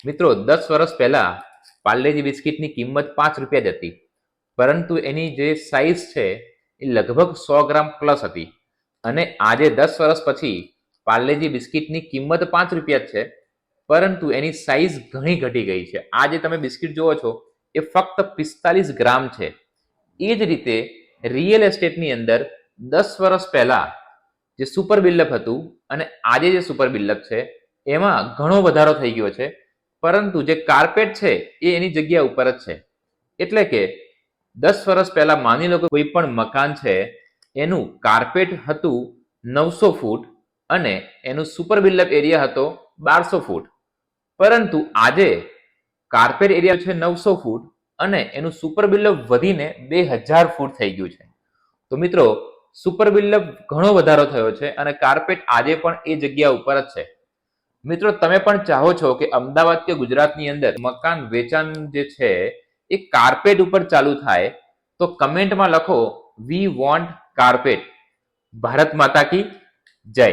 મિત્રો 10 વર્ષ પહેલા પાર્લેજી બિસ્કિટની કિંમત 5 રૂપિયા જ હતી, પરંતુ એની જે સાઇઝ છે એ લગભગ 100 ગ્રામ પ્લસ હતી. અને આજે 10 વર્ષ પછી પાર્લેજી બિસ્કિટની કિંમત 5 રૂપિયા જ છે, પરંતુ એની સાઇઝ ઘણી ઘટી ગઈ છે. આજે તમે બિસ્કિટ જુઓ છો એ ફક્ત 45 ગ્રામ છે. એ જ રીતે રિયલ એસ્ટેટની અંદર 10 વર્ષ પહેલા જે સુપર બિલ્ડઅપ હતું અને આજે જે સુપર બિલ્ડઅપ છે એમાં ઘણો વધારો થઈ ગયો છે, પરંતુ જે કાર્પેટ છે એ એની જગ્યા ઉપર જ છે. એટલે કે 10 વર્ષ પહેલા માની લો કે કોઈ પણ મકાન છે એનું કાર્પેટ હતું 900 ફૂટ અને એનું સુપર બિલ્ડઅપ એરિયા હતો 1200 ફૂટ, પરંતુ આજે કાર્પેટ એરિયા છે 900 ફૂટ અને એનું સુપર બિલ્ડઅપ વધીને 2000 ફૂટ થઈ ગયું છે. તો મિત્રો સુપર બિલ્ડઅપ ઘણો વધારો થયો છે અને કાર્પેટ આજે પણ એ જગ્યા ઉપર જ છે. મિત્રો તમે પણ ચાહો છો કે અમદાવાદ કે ગુજરાતની અંદર મકાન વેચાણ જે છે એ કાર્પેટ ઉપર ચાલુ થાય, તો કમેન્ટમાં લખો વી વોન્ટ કાર્પેટ. ભારત માતા કી જય.